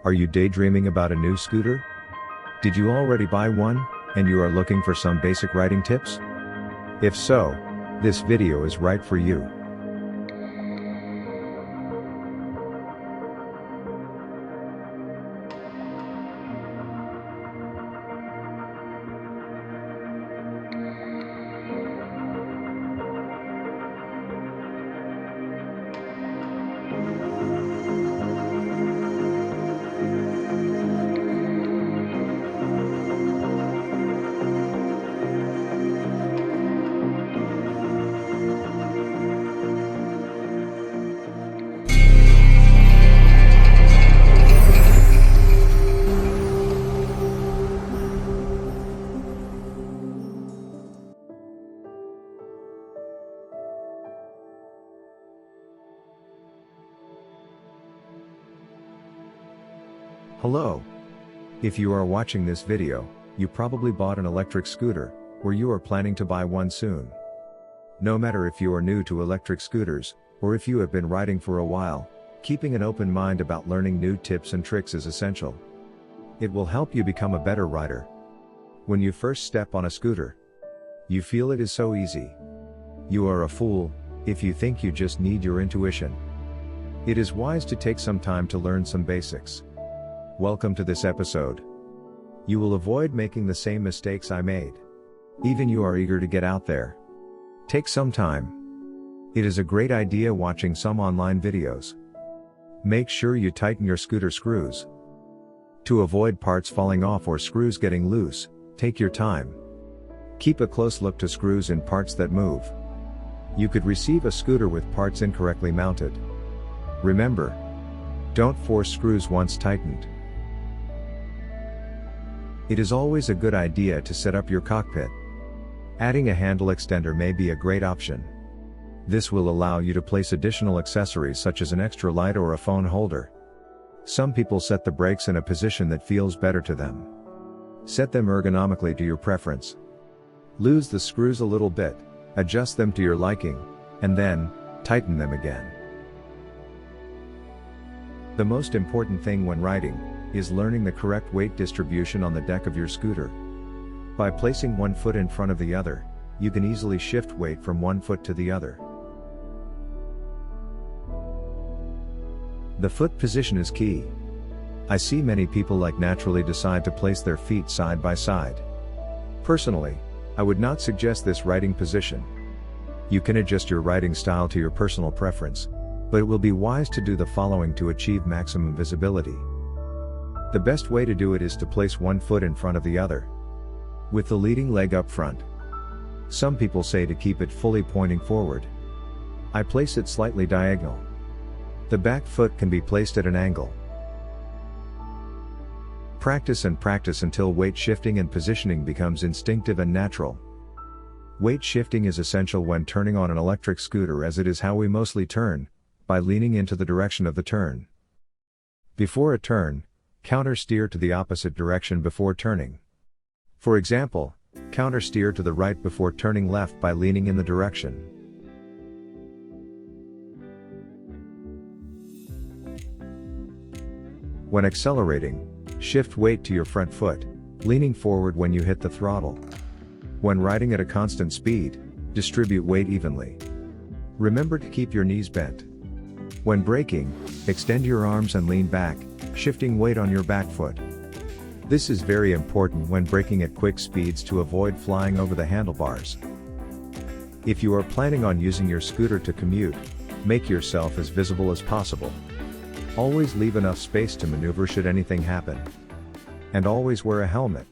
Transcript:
Are you daydreaming about a new scooter? Did you already buy one, and you are looking for some basic riding tips? If so, this video is right for you. Hello! If you are watching this video, you probably bought an electric scooter, or you are planning to buy one soon. No matter if you are new to electric scooters, or if you have been riding for a while, keeping an open mind about learning new tips and tricks is essential. It will help you become a better rider. When you first step on a scooter, you feel it is so easy. You are a fool if you think you just need your intuition. It is wise to take some time to learn some basics. Welcome to this episode. You will avoid making the same mistakes I made. Even you are eager to get out there. Take some time. It is a great idea watching some online videos. Make sure you tighten your scooter screws. To avoid parts falling off or screws getting loose, take your time. Keep a close look to screws in parts that move. You could receive a scooter with parts incorrectly mounted. Remember, don't force screws once tightened. It is always a good idea to set up your cockpit. Adding a handle extender may be a great option. This will allow you to place additional accessories such as an extra light or a phone holder. Some people set the brakes in a position that feels better to them. Set them ergonomically to your preference. Lose the screws a little bit, adjust them to your liking, and then, tighten them again. The most important thing when riding is learning the correct weight distribution on the deck of your scooter. By placing one foot in front of the other, you can easily shift weight from one foot to the other. The foot position is key. I see many people naturally decide to place their feet side by side. Personally, I would not suggest this riding position. You can adjust your riding style to your personal preference, but it will be wise to do the following to achieve maximum visibility. The best way to do it is to place one foot in front of the other, with the leading leg up front. Some people say to keep it fully pointing forward. I place it slightly diagonal. The back foot can be placed at an angle. Practice and practice until weight shifting and positioning becomes instinctive and natural. Weight shifting is essential when turning on an electric scooter, as it is how we mostly turn, by leaning into the direction of the turn. Before a turn, counter steer to the opposite direction before turning. For example, counter steer to the right before turning left by leaning in the direction. When accelerating, shift weight to your front foot, leaning forward when you hit the throttle. When riding at a constant speed, distribute weight evenly. Remember to keep your knees bent. When braking, extend your arms and lean back, shifting weight on your back foot. This is very important when braking at quick speeds to avoid flying over the handlebars. If you are planning on using your scooter to commute, make yourself as visible as possible. Always leave enough space to maneuver should anything happen. And always wear a helmet.